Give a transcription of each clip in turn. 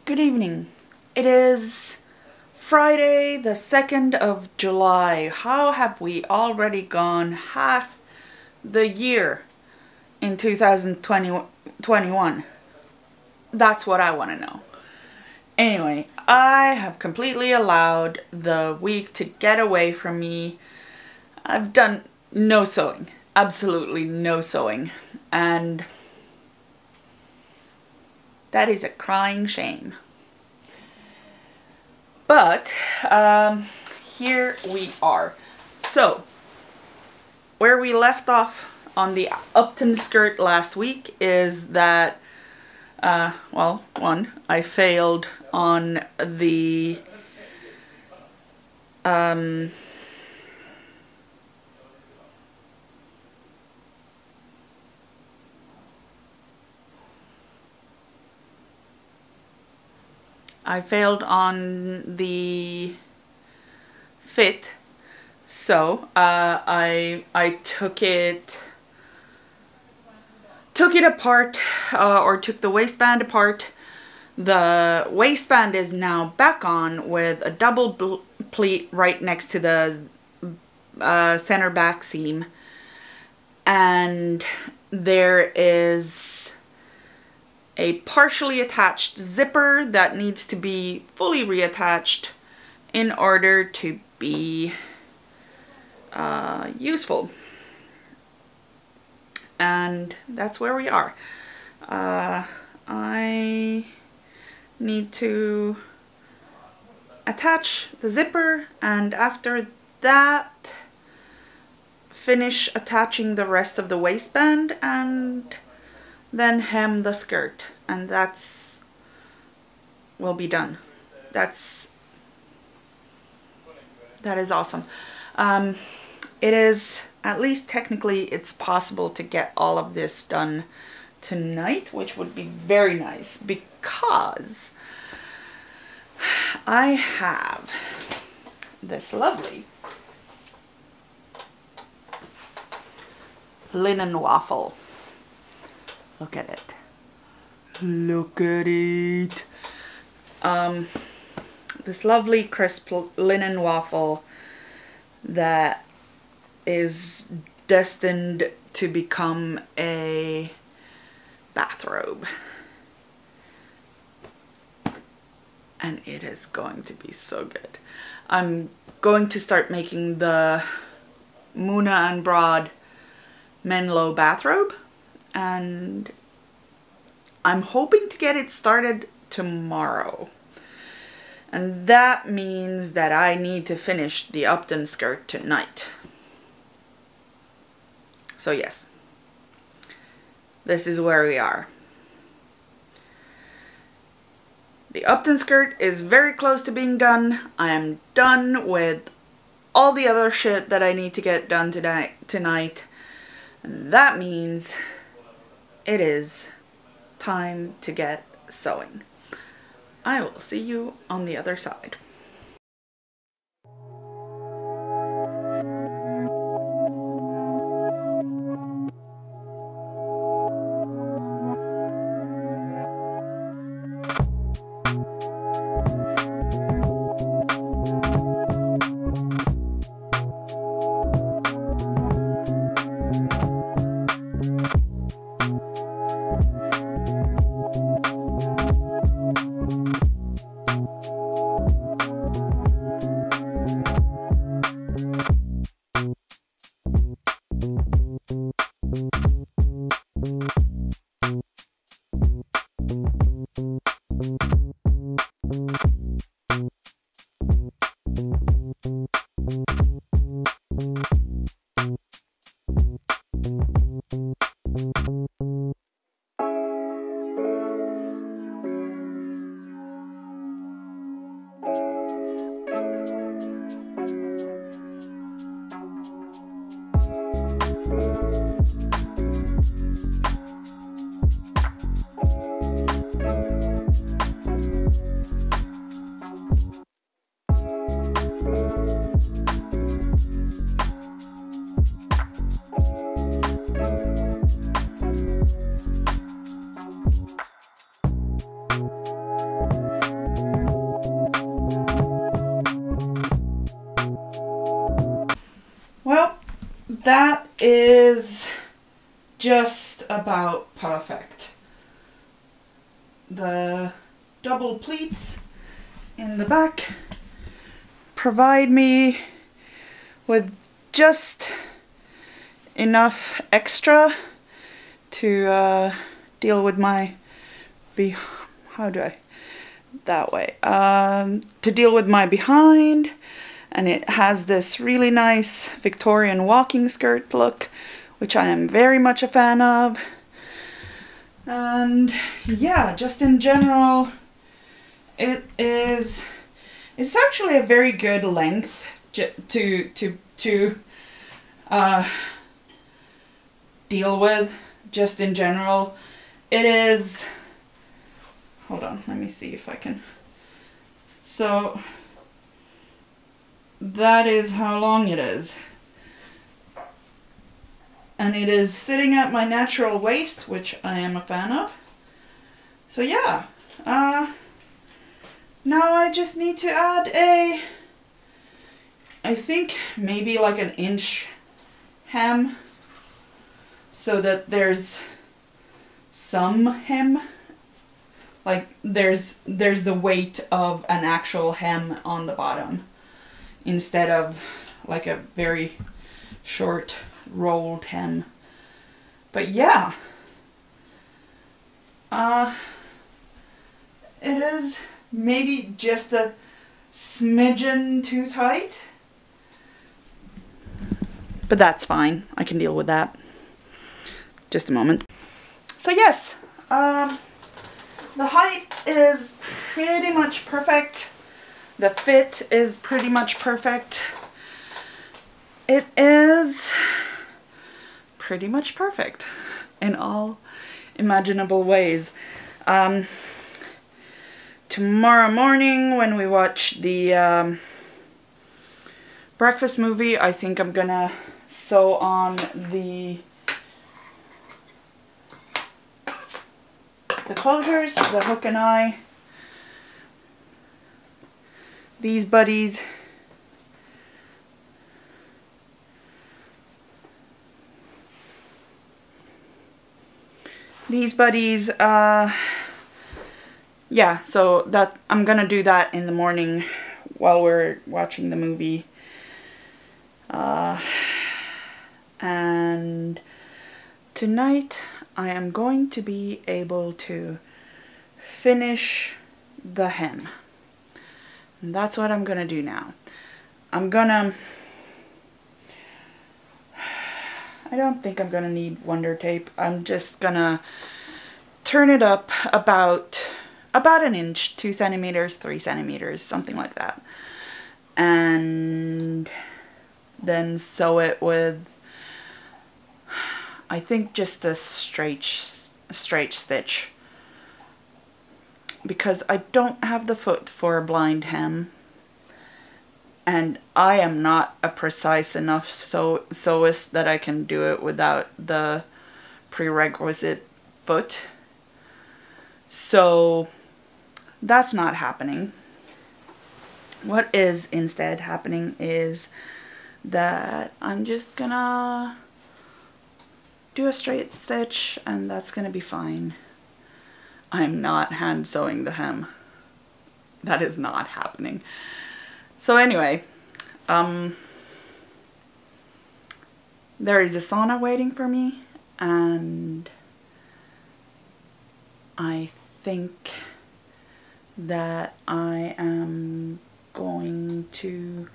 Good evening. It is Friday the 2nd of July. How have we already gone half the year in 2021? That's what I want to know. Anyway, I have completely allowed the week to get away from me. I've done no sewing. Absolutely no sewing. And that is a crying shame. But here we are. So, where we left off on the Upton skirt last week is that, well, one, I failed on the fit, so I took it apart, or took the waistband apart. The waistband is now back on with a double pleat right next to the center back seam, and there is a partially attached zipper that needs to be fully reattached in order to be useful. And that's where we are. I need to attach the zipper, and after that finish attaching the rest of the waistband and then hem the skirt, and will be done. That is awesome. It is, at least technically, it's possible to get all of this done tonight, which would be very nice because I have this lovely linen waffle. Look at it. Look at it. This lovely crisp linen waffle that is destined to become a bathrobe. And it is going to be so good. I'm going to start making the Muna and Broad Menlo bathrobe, and I'm hoping to get it started tomorrow. And that means that I need to finish the Upton skirt tonight. So yes, this is where we are. The Upton skirt is very close to being done. I am done with all the other shit that I need to get done tonight. And that means it is time to get sewing. I will see you on the other side. that is just about perfect. The double pleats in the back provide me with just enough extra to deal with my to deal with my behind, and it has this really nice Victorian walking skirt look, which I am very much a fan of. And yeah, just in general, it's actually a very good length to deal with. Just in general, it is, hold on, let me see if I can, so that is how long it is, and it is sitting at my natural waist, which I am a fan of. So yeah, now I just need to add I think maybe like an inch hem, so that there's some hem, like there's the weight of an actual hem on the bottom, instead of like a very short rolled hem. But yeah, it is maybe just a smidgen too tight, but that's fine, I can deal with that. Just a moment. So yes, the height is pretty much perfect. The fit is pretty much perfect. It is pretty much perfect in all imaginable ways. Tomorrow morning when we watch the breakfast movie, I think I'm gonna sew on the closures, the hook and eye, these buddies, yeah, so that I'm gonna do that in the morning while we're watching the movie, and tonight I am going to be able to finish the hem. And that's what I'm gonna do now. I don't think I'm gonna need Wonder Tape. I'm just gonna turn it up about an inch, 2 centimeters, 3 centimeters, something like that. And then sew it with, I think, just a straight stitch, because I don't have the foot for a blind hem, and I am not a precise enough sewist that I can do it without the prerequisite foot. So that's not happening. What is instead happening is that I'm just gonna do a straight stitch, and that's gonna be fine. I'm not hand sewing the hem. That is not happening. So anyway, there is a sauna waiting for me, and I think that I am going to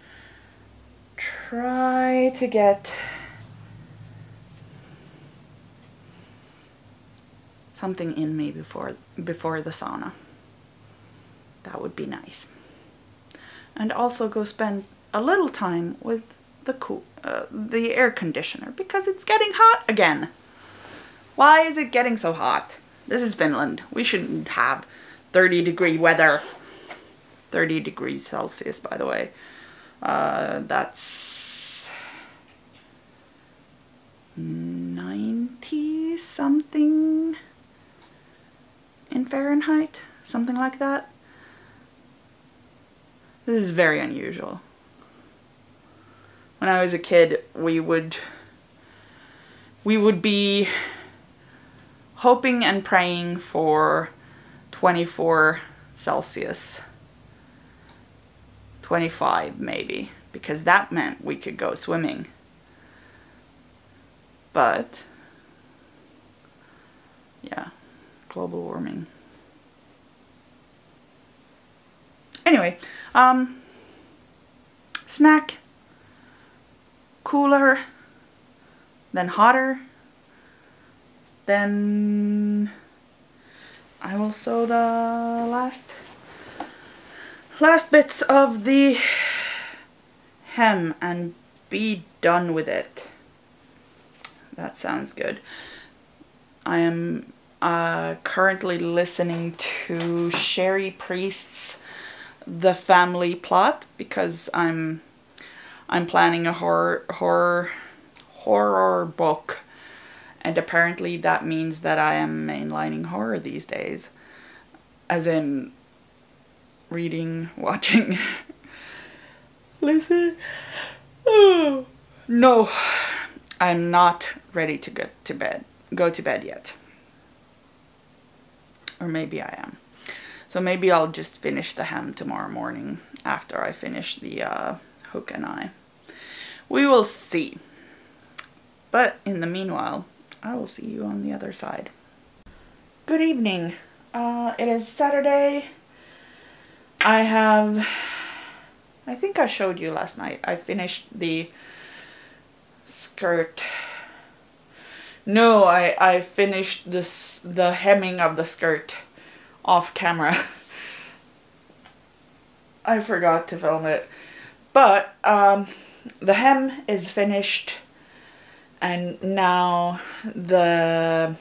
try to get something in me before the sauna. That would be nice. And also go spend a little time with the air conditioner, because it's getting hot again. Why is it getting so hot? This is Finland. We shouldn't have 30-degree weather. 30 degrees Celsius, by the way. That's 90 something in Fahrenheit, something like that. This is very unusual. When I was a kid, we would we would be hoping and praying for 24 Celsius, 25 maybe, because that meant we could go swimming. But yeah, global warming. Anyway, snack, cooler, then hotter, then I will sew the last bits of the hem and be done with it. That sounds good. I am currently listening to Sherry Priest's The Family Plot because I'm planning a horror book, and apparently that means that I am mainlining horror these days, as in reading, watching, listen. Oh no, I'm not ready to go to bed yet, or maybe I am. So maybe I'll just finish the hem tomorrow morning after I finish the hook and eye. We will see. But in the meanwhile, I will see you on the other side. Good evening. It is Saturday. I think I showed you last night. I finished the skirt. No, I finished the hemming of the skirt off camera. I forgot to film it. But the hem is finished, and now the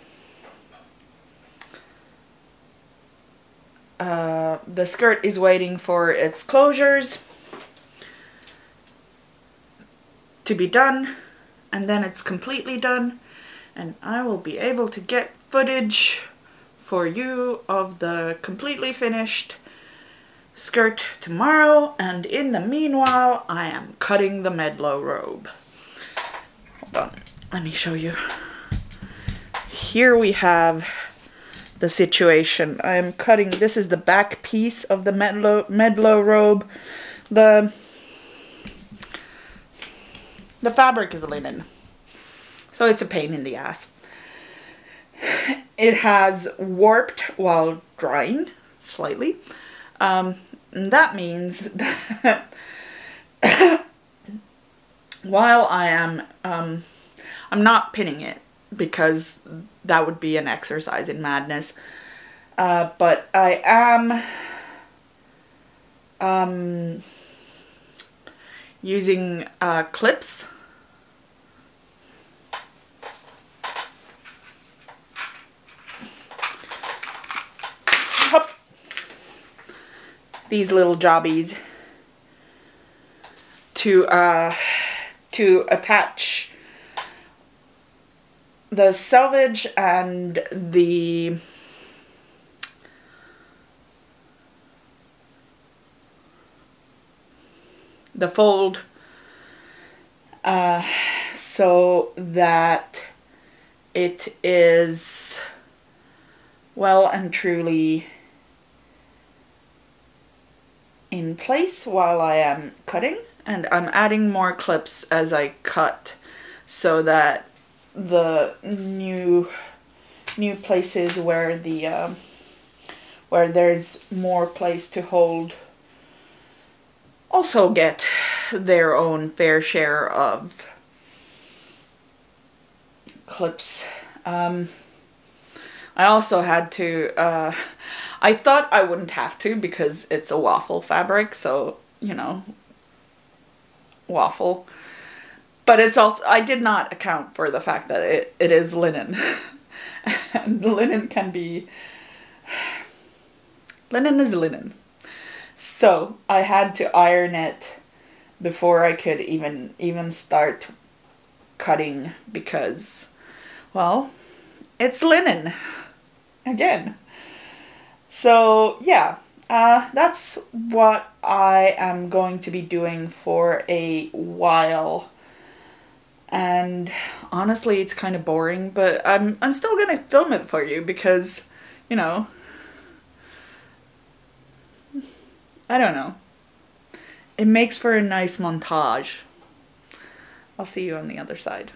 skirt is waiting for its closures to be done, and then it's completely done, and I will be able to get footage for you of the completely finished skirt tomorrow. And in the meanwhile, I am cutting the medlow robe. Hold on, let me show you. Here we have the situation. I am cutting, this is the back piece of the medlow robe. The fabric is linen, so it's a pain in the ass. It has warped while drying slightly. That means that while I am, I'm not pinning it because that would be an exercise in madness. But I am using clips. These little jobbies to attach the selvage and the fold, so that it is well and truly in place while I am cutting. And I'm adding more clips as I cut so that the new places where the where there's more place to hold also get their own fair share of clips. I also had to, I thought I wouldn't have to because it's a waffle fabric, so, you know, waffle. But it's also, I did not account for the fact that it is linen. And linen can be, linen is linen. So I had to iron it before I could even start cutting because, well, it's linen again. So yeah, that's what I am going to be doing for a while. And honestly, it's kind of boring, but I'm still gonna film it for you because, you know, I don't know. It makes for a nice montage. I'll see you on the other side.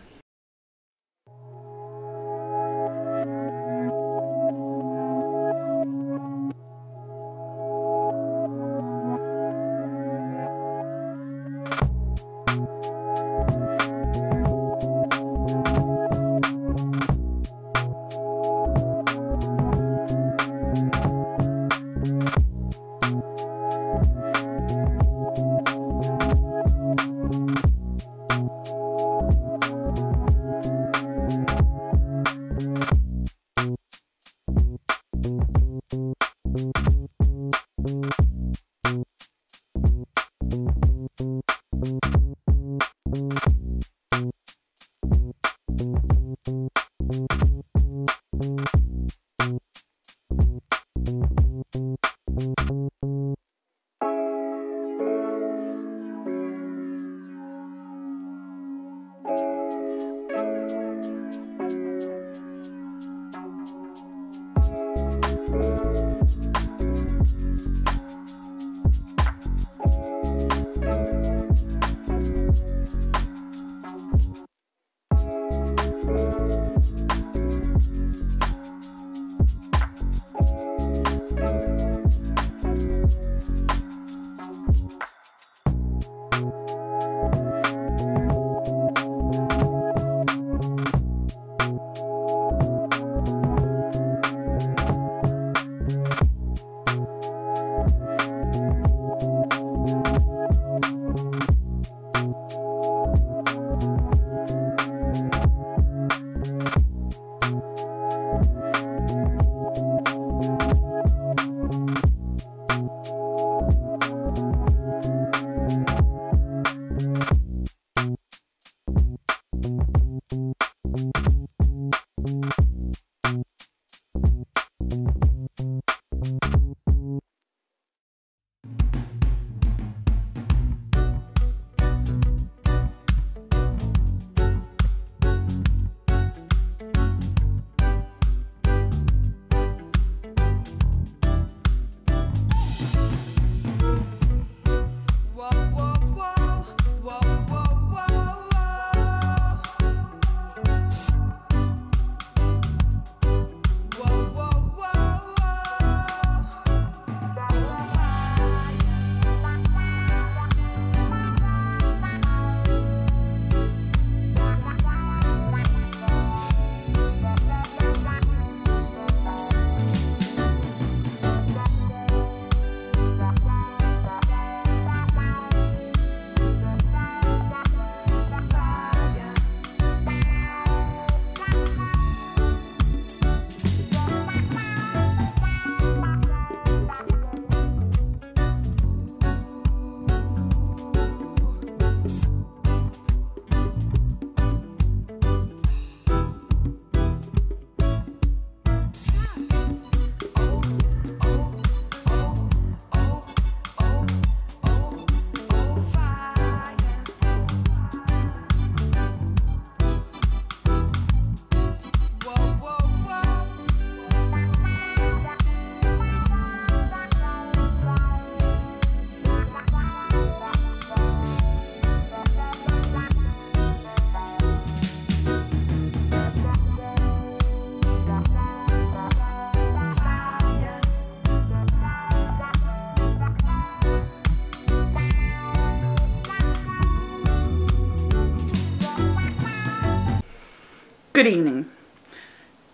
Good evening.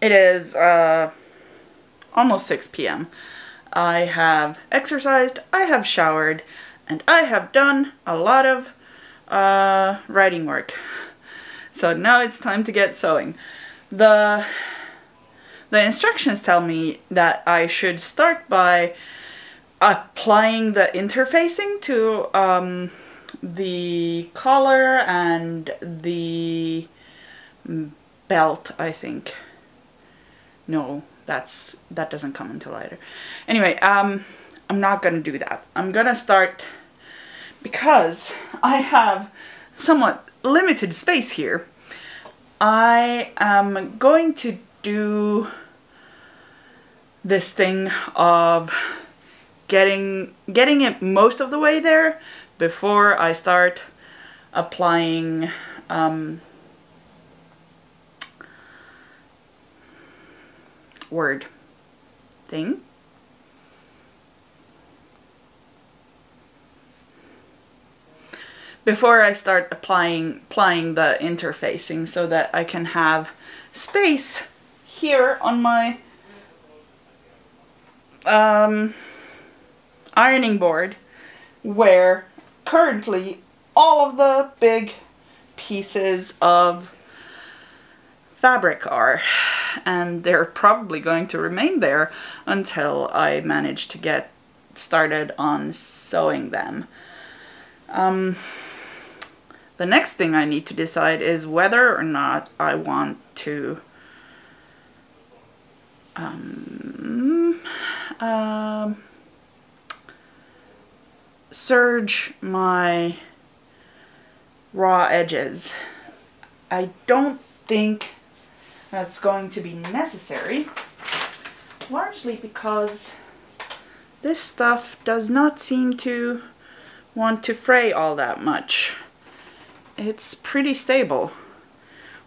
It is almost 6 p.m. I have exercised, I have showered, and I have done a lot of writing work. So now it's time to get sewing. The instructions tell me that I should start by applying the interfacing to the collar and the belt, I think. No, that doesn't come until later. Anyway, I'm not gonna do that. I'm gonna start, because I have somewhat limited space here, I am going to do this thing of getting it most of the way there before I start applying word thing. Before I start applying the interfacing, so that I can have space here on my ironing board, where currently all of the big pieces of fabric are, and they're probably going to remain there until I manage to get started on sewing them. The next thing I need to decide is whether or not I want to serge my raw edges. I don't think that's going to be necessary, largely because this stuff does not seem to want to fray all that much. It's pretty stable,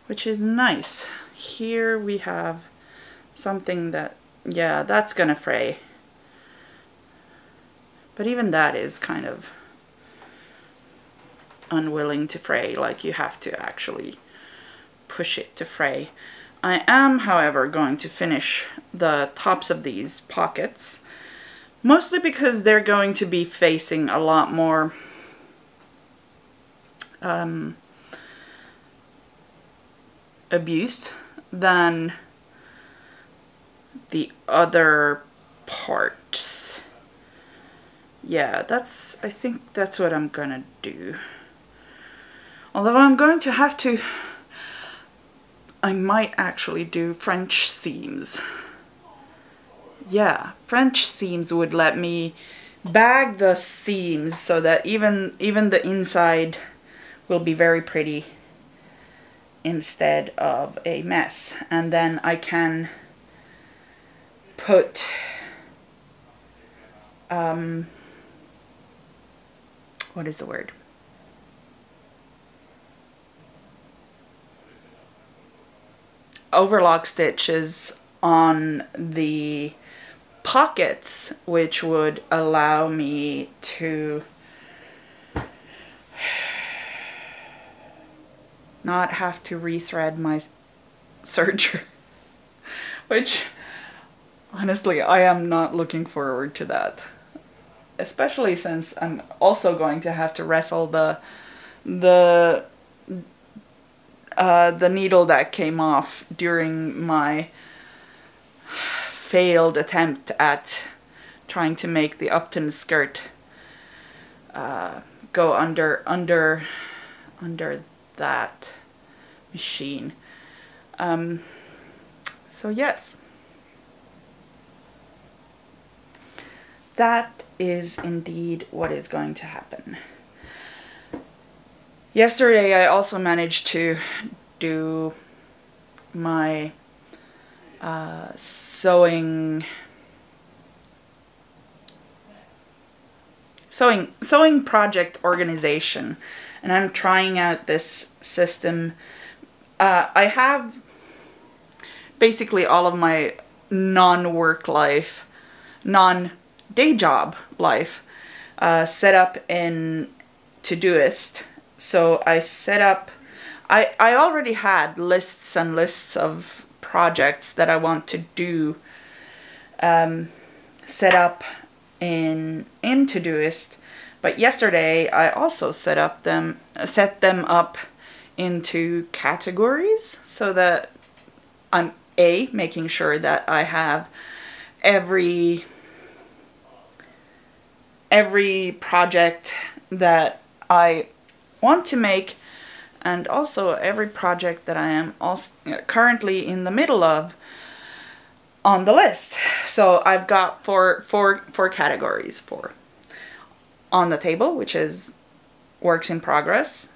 which is nice. Here we have something that, yeah, that's gonna fray. But even that is kind of unwilling to fray, like you have to actually push it to fray. I am, however, going to finish the tops of these pockets, mostly because they're going to be facing a lot more abused than the other parts. Yeah, I think that's what I'm gonna do. Although I'm going to have to, I might actually do French seams. Yeah, French seams would let me bag the seams so that even the inside will be very pretty instead of a mess. And then I can put what is the word? Overlock stitches on the pockets, which would allow me to not have to rethread my serger, which honestly I am not looking forward to that, especially since I'm also going to have to wrestle the needle that came off during my failed attempt at trying to make the Upton skirt go under that machine. So yes, that is indeed what is going to happen. Yesterday I also managed to do my sewing project organization, and I'm trying out this system. I have basically all of my non-work life, non-day job life set up in Todoist. So I set up, I already had lists and lists of projects that I want to do set up in Todoist, but yesterday I also set them up into categories, so that I'm making sure that I have every project that I want to make, and also every project that I am also currently in the middle of on the list. So I've got four categories: for on the table, which is works in progress,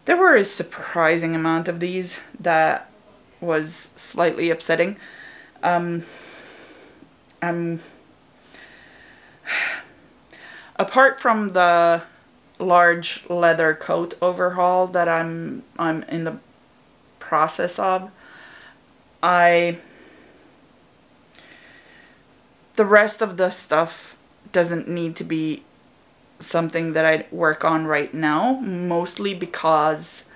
There were a surprising amount of these that was slightly upsetting. Apart from the large leather coat overhaul that I'm in the process of, the rest of the stuff doesn't need to be something that I work on right now, mostly because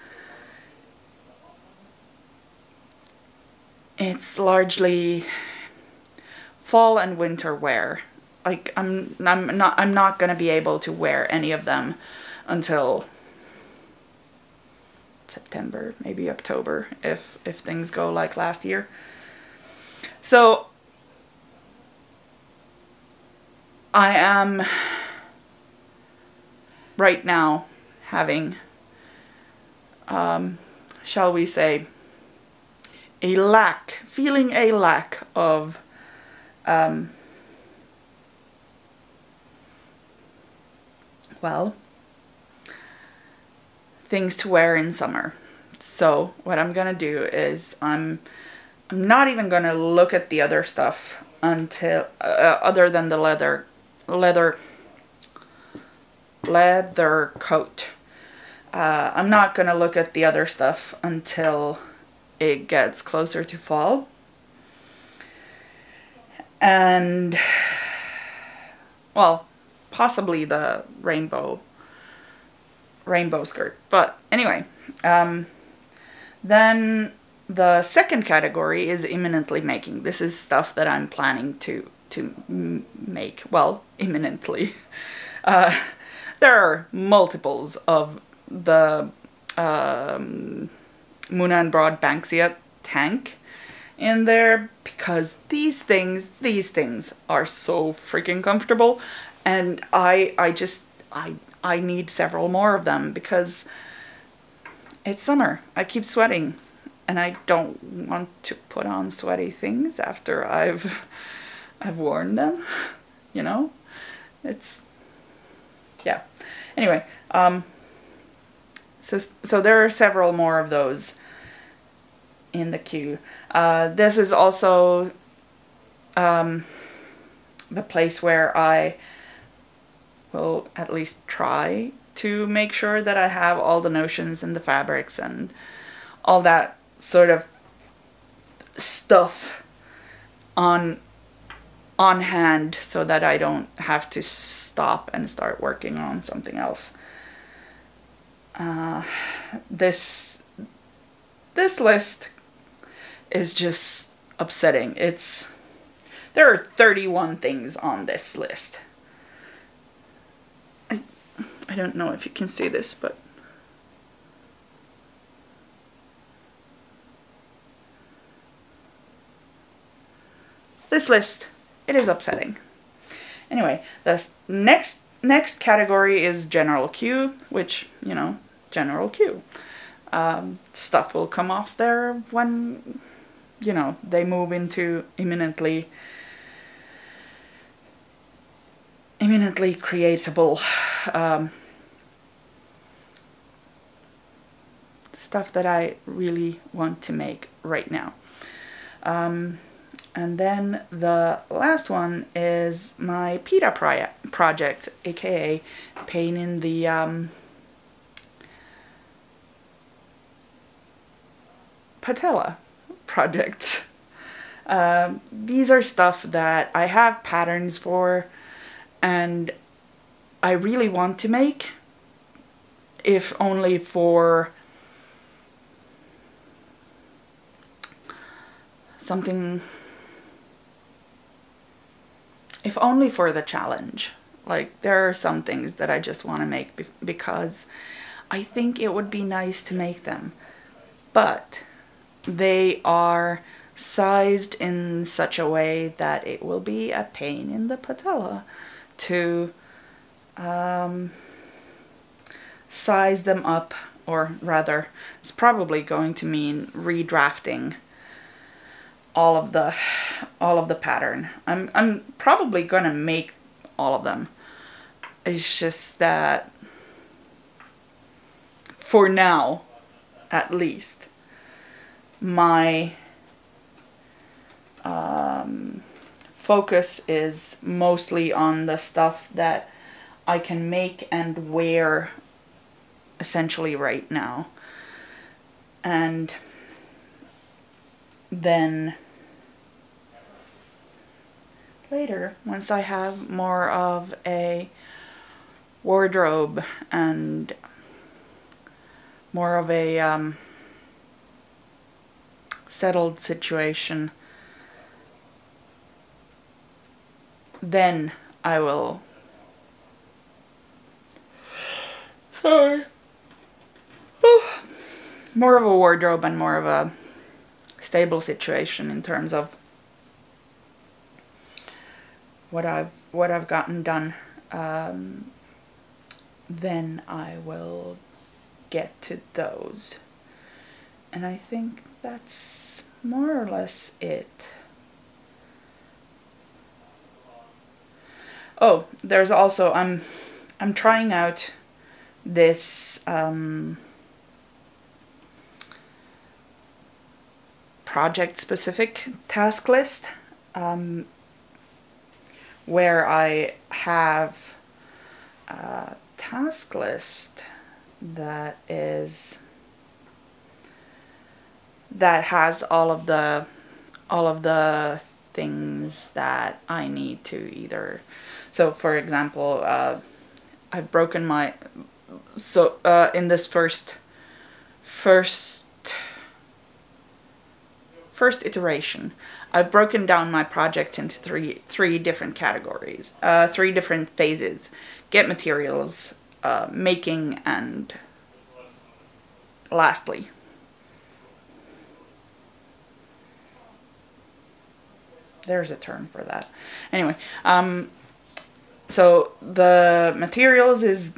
it's largely fall and winter wear. Like I'm not gonna be able to wear any of them until September, maybe October, if things go like last year. So I am right now having, shall we say, feeling a lack of well, things to wear in summer. So what I'm gonna do is I'm not even gonna look at the other stuff until other than the leather coat. I'm not gonna look at the other stuff until it gets closer to fall. And well, possibly the rainbow skirt. But anyway, then the second category is imminently making. This is stuff that I'm planning to make, well, imminently. There are multiples of the Moon and Broad Banksia tank in there, because these things are so freaking comfortable, and I need several more of them because it's summer. I keep sweating and I don't want to put on sweaty things after I've worn them, you know? It's, yeah. Anyway, so there are several more of those in the queue. This is also the place where I will at least try to make sure that I have all the notions and the fabrics and all that sort of stuff on hand, so that I don't have to stop and start working on something else. This list is just upsetting. There are 31 things on this list. I don't know if you can see this, but this list, it is upsetting. Anyway, the next category is general queue, which, you know, general queue. Stuff will come off there when, you know, they move into imminently creatable stuff that I really want to make right now. And then the last one is my PETA project, aka pain in the patella projects. These are stuff that I have patterns for and I really want to make, if only for something, if only for the challenge. Like, there are some things that I just want to make because I think it would be nice to make them, but they are sized in such a way that it will be a pain in the patella to size them up, or rather, it's probably going to mean redrafting all of the pattern. I'm probably gonna make all of them. It's just that for now, at least, my focus is mostly on the stuff that I can make and wear essentially right now. And then later, once I have more of a wardrobe and more of a settled situation, then I will, sorry, more of a wardrobe and more of a stable situation in terms of what I've gotten done, then I will get to those. And I think that's more or less it. Oh, there's also, I'm trying out this project-specific task list, where I have a task list that has all of the things that I need to either. So, for example, I've broken my, in this first iteration, I've broken down my project into three different categories, 3 different phases: get materials, making, and lastly. There's a term for that. Anyway, so the materials is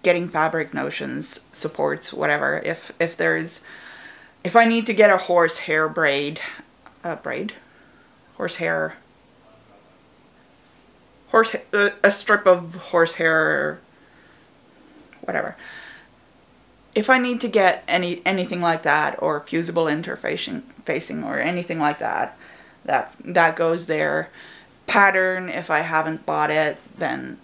getting fabric, notions, supports, whatever. If I need to get a horsehair a strip of horsehair, whatever. If I need to get anything like that, or fusible interfacing or anything like that, that goes there. Pattern, if I haven't bought it, then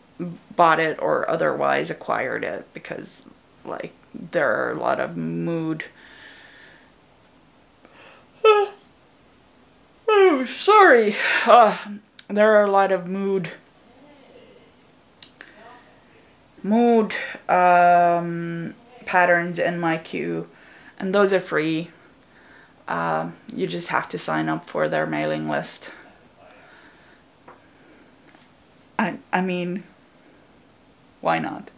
bought it or otherwise acquired it, because like there are a lot of mood. Oh, sorry. There are a lot of mood patterns in my queue, and those are free. You just have to sign up for their mailing list. I mean, why not?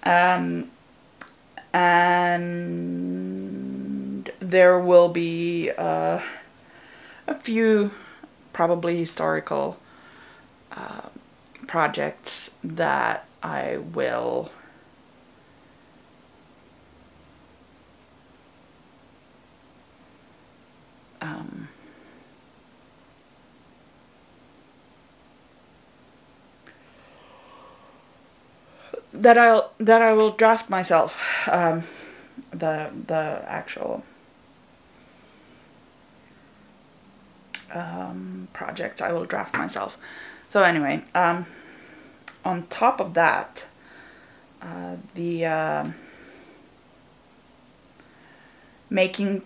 And there will be a few probably historical projects that I will that I will draft myself, the actual projects I will draft myself. So anyway, on top of that, the making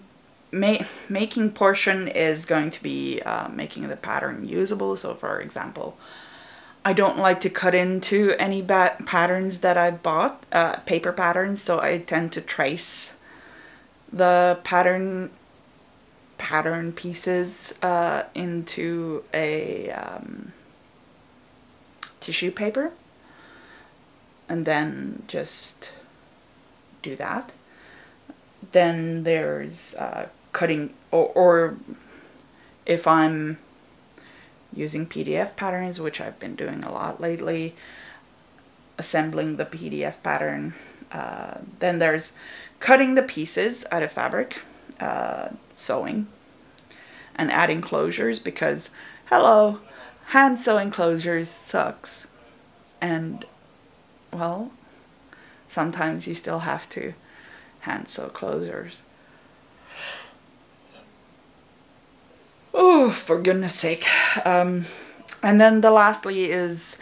portion is going to be making the pattern usable. So for example, I don't like to cut into any patterns that I bought, paper patterns, so I tend to trace the pattern pieces into a tissue paper, and then just do that. Then there's cutting, or if I'm using PDF patterns, which I've been doing a lot lately, assembling the PDF pattern. Then there's cutting the pieces out of fabric, sewing, and adding closures, because hello, hand sewing closures sucks. And well, sometimes you still have to hand sew closures. Oh, for goodness sake. And then the lastly is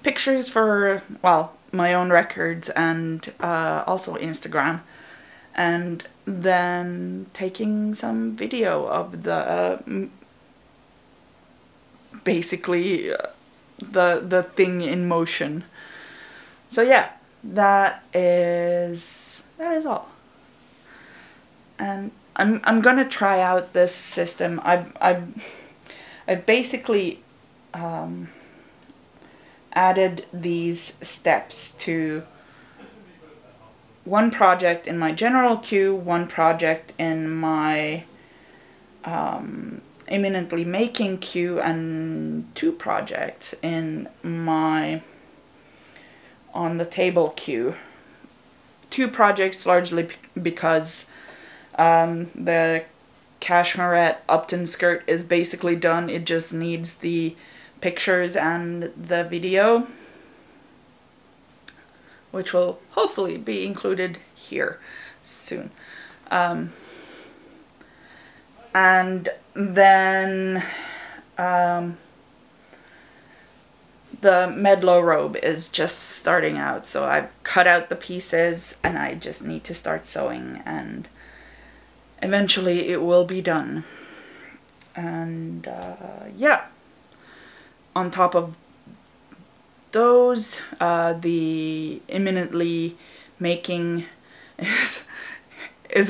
pictures for, well, my own records and also Instagram. And then taking some video of the basically the thing in motion. So yeah, that is all. And I'm gonna try out this system. I've basically added these steps to one project in my general queue, one project in my imminently making queue, and 2 projects in my on the table queue. 2 projects largely because the Cashmerette Upton skirt is basically done. It just needs the pictures and the video, which will hopefully be included here soon. And then the Medlow robe is just starting out, so I've cut out the pieces and I just need to start sewing, and eventually it will be done. And yeah, on top of those, the imminently making is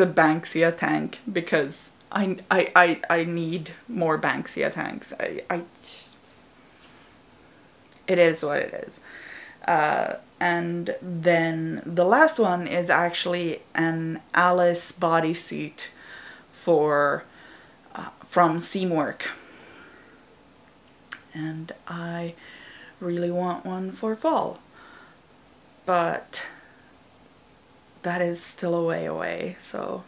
a Banksia tank, because I need more Banksia tanks. It is what it is. And then the last one is actually an Alice bodysuit for from Seamwork, and I really want one for fall, but that is still a way away, so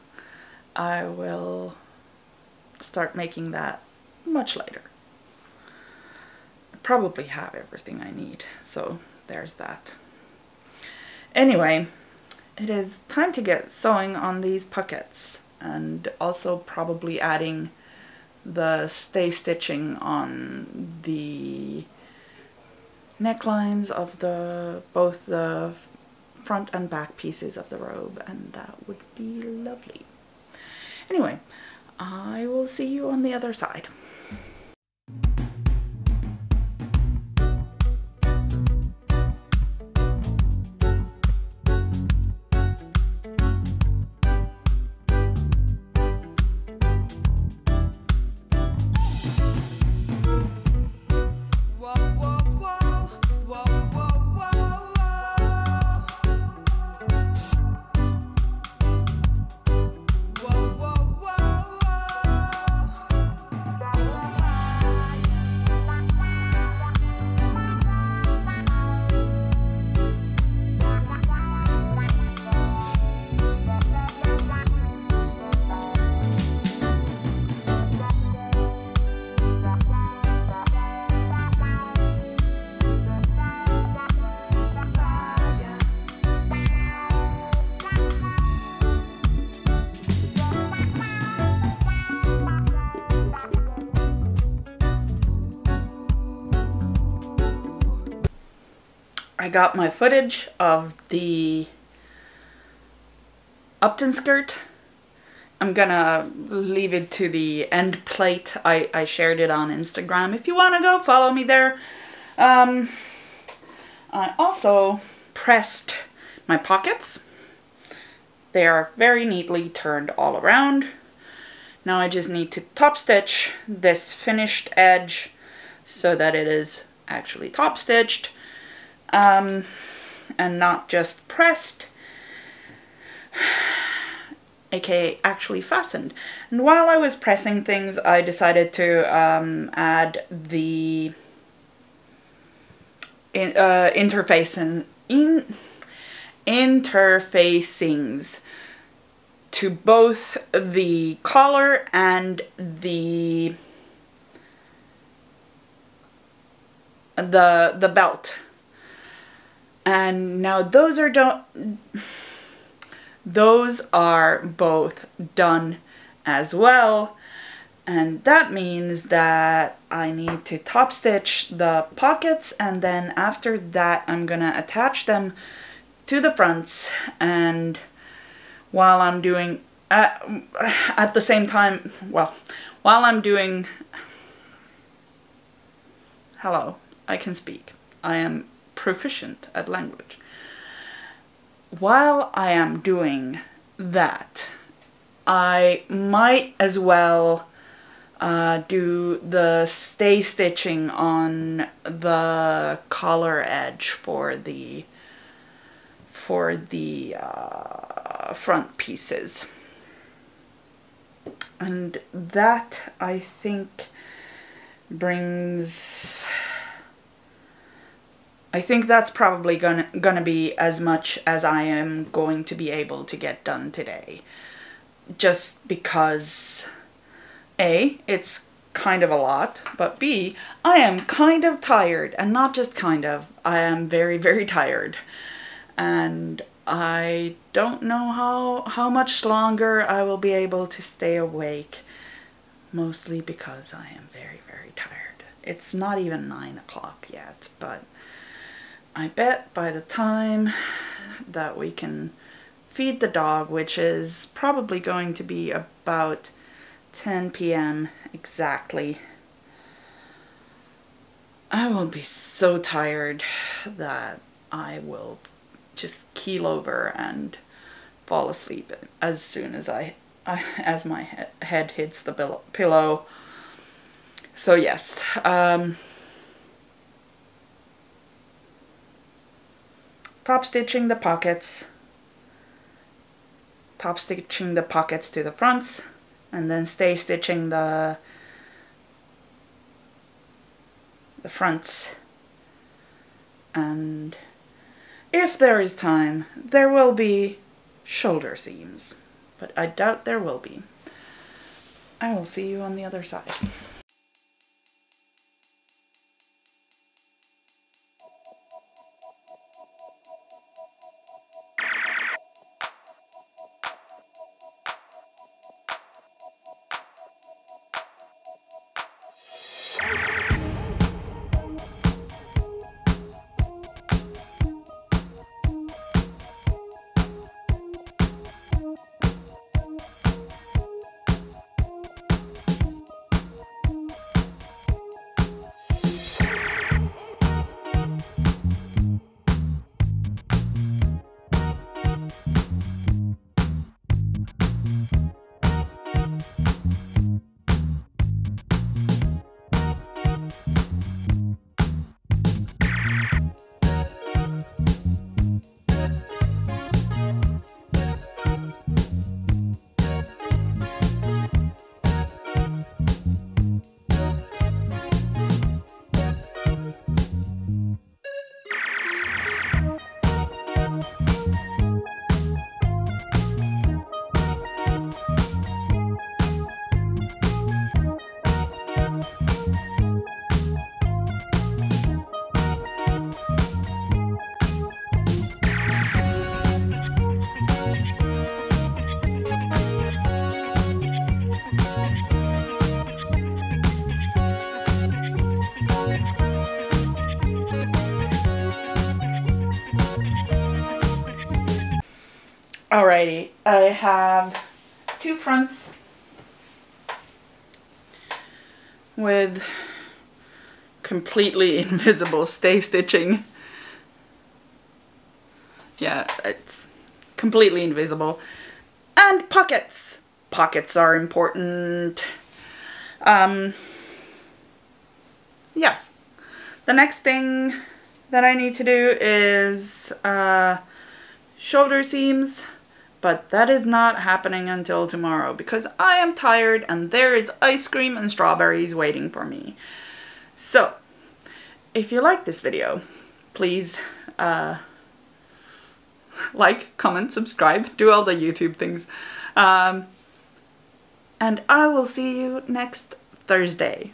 I will start making that much later. I probably have everything I need, so there's that. Anyway, it is time to get sewing on these pockets, and also probably adding the stay stitching on the necklines of both the front and back pieces of the robe, and that would be lovely. Anyway, I will see you on the other side. I got my footage of the Upton skirt. I'm gonna leave it to the end plate. I shared it on Instagram. If you want to go follow me there. I also pressed my pockets. They are very neatly turned all around. Now I just need to top stitch this finished edge so that it is actually top stitched. And not just pressed, aka actually fastened. And while I was pressing things, I decided to add the interfacings to both the collar and the belt. And now those are those are both done as well. And that means that I need to top stitch the pockets, and then after that I'm gonna attach them to the fronts. And while I'm doing at the same time, well, while I'm doing, hello, I can speak. I am proficient at language. While I am doing that, I might as well do the stay stitching on the collar edge for the front pieces. And that, I think, brings, I think that's probably gonna be as much as I am going to be able to get done today. Just because A, it's kind of a lot, but B, I am kind of tired, and not just kind of, I am very, very tired. And I don't know how much longer I will be able to stay awake, mostly because I am very, very tired. It's not even 9 o'clock yet, but I bet by the time that we can feed the dog, which is probably going to be about 10 p.m. exactly, I will be so tired that I will just keel over and fall asleep as soon as as my head hits the pillow. So yes, top stitching the pockets, top stitching the pockets to the fronts, and then stay stitching the fronts. And if there is time, there will be shoulder seams, but I doubt there will be. I will see you on the other side. Alrighty, I have two fronts with completely invisible stay stitching. Yeah, it's completely invisible. And pockets. Pockets are important. Yes. The next thing that I need to do is shoulder seams. But that is not happening until tomorrow because I am tired and there is ice cream and strawberries waiting for me. So, if you like this video, please like, comment, subscribe, do all the YouTube things. And I will see you next Thursday.